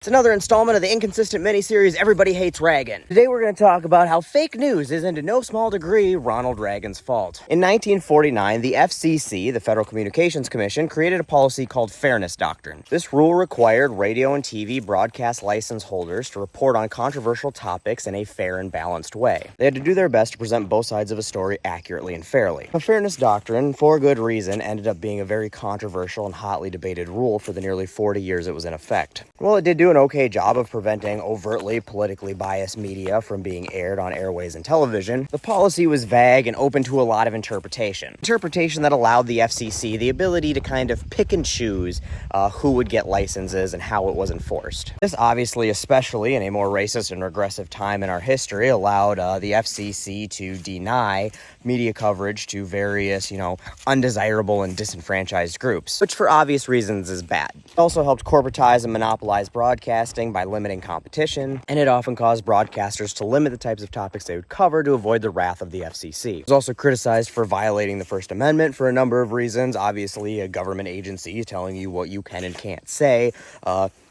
It's another installment of the inconsistent miniseries Everybody Hates Reagan. Today we're going to talk about how fake news is, in no small degree, Ronald Reagan's fault. In 1949, the FCC, the Federal Communications Commission, created a policy called Fairness Doctrine. This rule required radio and TV broadcast license holders to report on controversial topics in a fair and balanced way. They had to do their best to present both sides of a story accurately and fairly. The Fairness Doctrine, for good reason, ended up being a very controversial and hotly debated rule for the nearly 40 years it was in effect. Well, it did do an okay job of preventing overtly politically biased media from being aired on airways and television. The policy was vague and open to a lot of interpretation. Interpretation that allowed the FCC the ability to kind of pick and choose who would get licenses and how it was enforced. This obviously, especially in a more racist and regressive time in our history, allowed the FCC to deny media coverage to various, undesirable and disenfranchised groups, which for obvious reasons is bad. It also helped corporatize and monopolize broadcasting by limiting competition, and it often caused broadcasters to limit the types of topics they would cover to avoid the wrath of the FCC. It was also criticized for violating the First Amendment for a number of reasons. Obviously, a government agency telling you what you can and can't say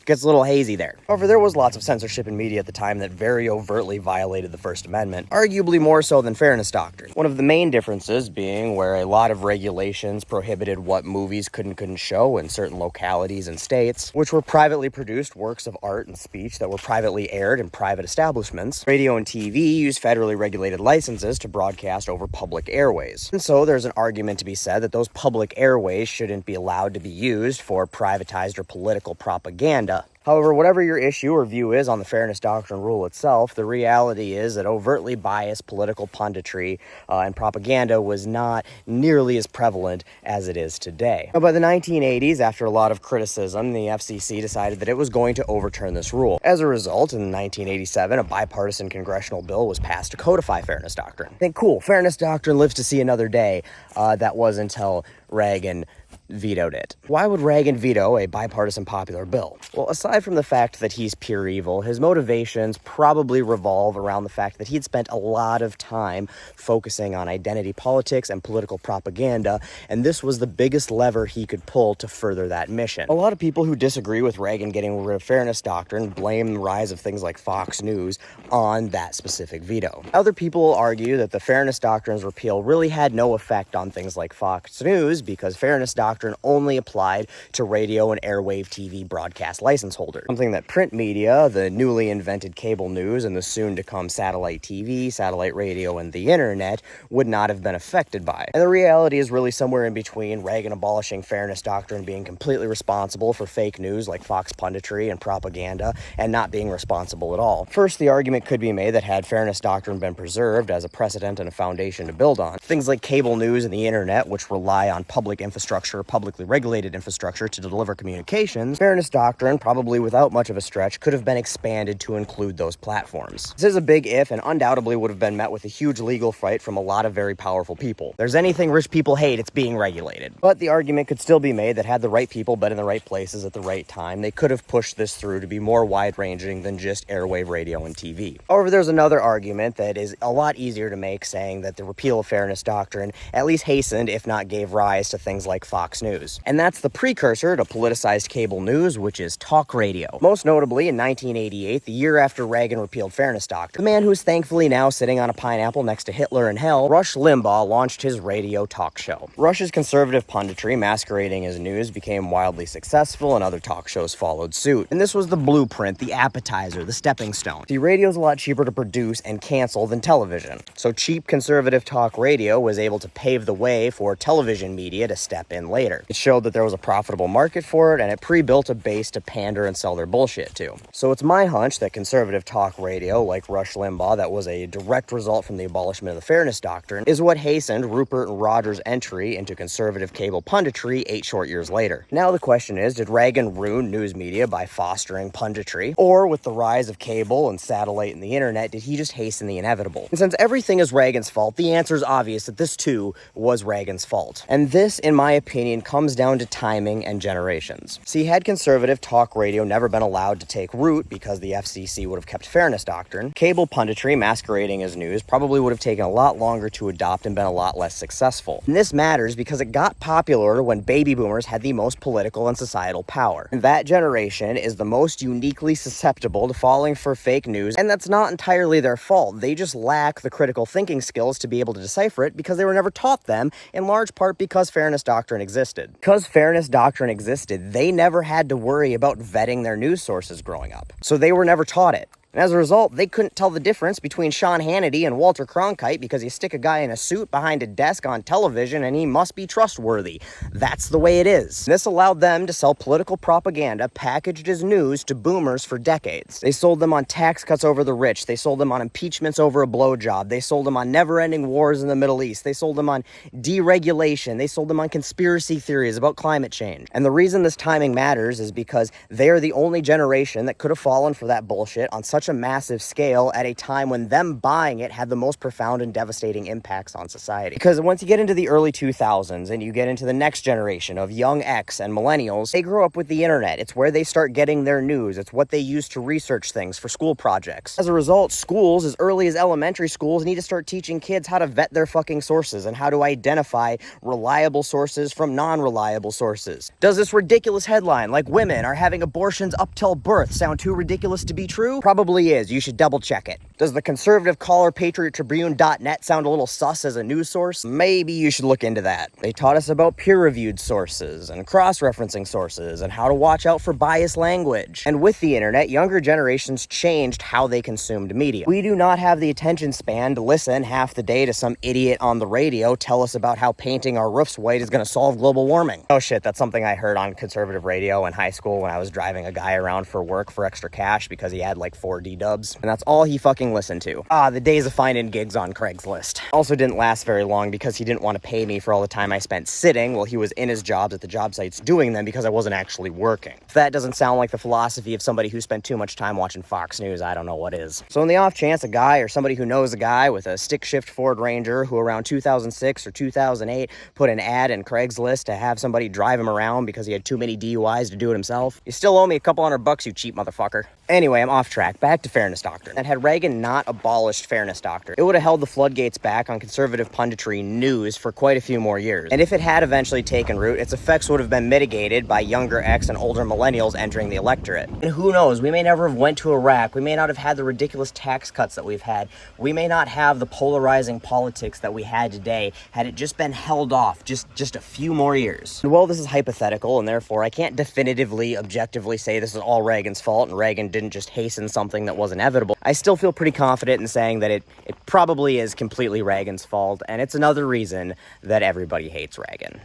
gets a little hazy there. However, there was lots of censorship in media at the time that very overtly violated the First Amendment, arguably more so than Fairness Doctrine. One of the main differences being where a lot of regulations prohibited what movies could and couldn't show in certain localities and states, which were privately produced works of art and speech that were privately aired in private establishments. Radio and TV used federally regulated licenses to broadcast over public airways. And so there's an argument to be said that those public airways shouldn't be allowed to be used for privatized or political propaganda. However, whatever your issue or view is on the Fairness Doctrine rule itself, the reality is that overtly biased political punditry and propaganda was not nearly as prevalent as it is today. Now, by the 1980s, after a lot of criticism, the FCC decided that it was going to overturn this rule. As a result, in 1987, a bipartisan congressional bill was passed to codify Fairness Doctrine. Think, cool, Fairness Doctrine lives to see another day. That was until Reagan vetoed it. Why would Reagan veto a bipartisan popular bill? Well, aside from the fact that he's pure evil, his motivations probably revolve around the fact that he'd spent a lot of time focusing on identity politics and political propaganda, and this was the biggest lever he could pull to further that mission. A lot of people who disagree with Reagan getting rid of Fairness Doctrine blame the rise of things like Fox News on that specific veto. Other people will argue that the Fairness Doctrine's repeal really had no effect on things like Fox News because Fairness Doctrine only applied to radio and airwave TV broadcast license holders. Something that print media, the newly invented cable news, and the soon-to-come satellite TV, satellite radio, and the internet would not have been affected by. And the reality is really somewhere in between Reagan abolishing Fairness Doctrine, being completely responsible for fake news like Fox punditry and propaganda, and not being responsible at all. First, the argument could be made that had Fairness Doctrine been preserved as a precedent and a foundation to build on, things like cable news and the internet, which rely on public infrastructure, publicly regulated infrastructure to deliver communications, Fairness Doctrine, probably without much of a stretch, could have been expanded to include those platforms. This is a big if and undoubtedly would have been met with a huge legal fight from a lot of very powerful people. There's anything rich people hate, it's being regulated. But the argument could still be made that had the right people been in the right places at the right time, they could have pushed this through to be more wide-ranging than just airwave radio and TV. However, there's another argument that is a lot easier to make, saying that the repeal of Fairness Doctrine at least hastened, if not gave rise to things like Fox News. And that's the precursor to politicized cable news, which is talk radio. Most notably, in 1988, the year after Reagan repealed Fairness Doctrine, the man who's thankfully now sitting on a pineapple next to Hitler in hell, Rush Limbaugh, launched his radio talk show. Rush's conservative punditry, masquerading as news, became wildly successful, and other talk shows followed suit. And this was the blueprint, the appetizer, the stepping stone. The radio's a lot cheaper to produce and cancel than television. So cheap conservative talk radio was able to pave the way for television media to step in later. It showed that there was a profitable market for it, and it pre-built a base to pander and sell their bullshit to. So it's my hunch that conservative talk radio, like Rush Limbaugh, that was a direct result from the abolishment of the Fairness Doctrine, is what hastened Rupert and Roger's entry into conservative cable punditry 8 short years later. Now the question is, did Reagan ruin news media by fostering punditry? Or with the rise of cable and satellite and the internet, did he just hasten the inevitable? And since everything is Reagan's fault, the answer is obvious that this too was Reagan's fault. And this, in my opinion, machine comes down to timing and generations. See, had conservative talk radio never been allowed to take root because the FCC would have kept fairness doctrine, cable punditry masquerading as news probably would have taken a lot longer to adopt and been a lot less successful. And this matters because it got popular when baby boomers had the most political and societal power. And that generation is the most uniquely susceptible to falling for fake news, and that's not entirely their fault. They just lack the critical thinking skills to be able to decipher it because they were never taught them, in large part because fairness doctrine existed. Because fairness doctrine existed, they never had to worry about vetting their news sources growing up. So they were never taught it. And as a result, they couldn't tell the difference between Sean Hannity and Walter Cronkite because you stick a guy in a suit behind a desk on television and he must be trustworthy. That's the way it is. This allowed them to sell political propaganda packaged as news to boomers for decades. They sold them on tax cuts over the rich. They sold them on impeachments over a blowjob. They sold them on never-ending wars in the Middle East. They sold them on deregulation. They sold them on conspiracy theories about climate change. And the reason this timing matters is because they are the only generation that could have fallen for that bullshit on such a massive scale at a time when them buying it had the most profound and devastating impacts on society. Because once you get into the early 2000s and you get into the next generation of young X and millennials, they grow up with the internet. It's where they start getting their news. It's what they use to research things for school projects. As a result, schools, as early as elementary schools, need to start teaching kids how to vet their fucking sources and how to identify reliable sources from non-reliable sources. Does this ridiculous headline, like women are having abortions up till birth, sound too ridiculous to be true? Probably is. You should double check it. Does the conservative caller patriottribune.net sound a little sus as a news source? Maybe you should look into that. They taught us about peer-reviewed sources and cross-referencing sources and how to watch out for biased language. And with the internet, younger generations changed how they consumed media. We do not have the attention span to listen half the day to some idiot on the radio tell us about how painting our roofs white is going to solve global warming. Oh shit, that's something I heard on conservative radio in high school when I was driving a guy around for work for extra cash because he had like 4 D-dubs, and that's all he fucking listened to. The days of finding gigs on Craigslist. Also didn't last very long because he didn't want to pay me for all the time I spent sitting while he was in his jobs at the job sites doing them because I wasn't actually working. If that doesn't sound like the philosophy of somebody who spent too much time watching Fox News, I don't know what is. So in the off chance a guy or somebody who knows a guy with a stick shift Ford Ranger who around 2006 or 2008 put an ad in Craigslist to have somebody drive him around because he had too many DUIs to do it himself, you still owe me a couple $100, you cheap motherfucker. Anyway, I'm off track. Back to fairness doctrine. And had Reagan not abolished fairness doctrine, it would have held the floodgates back on conservative punditry news for quite a few more years. And if it had eventually taken root, its effects would have been mitigated by younger X and older millennials entering the electorate. And who knows, we may never have went to Iraq. We may not have had the ridiculous tax cuts that we've had. We may not have the polarizing politics that we had today had it just been held off just a few more years. And while this is hypothetical, and therefore I can't definitively, objectively say this is all Reagan's fault and Reagan didn't just hasten something that was inevitable, I still feel pretty confident in saying that it probably is completely Reagan's fault, and it's another reason that everybody hates Reagan.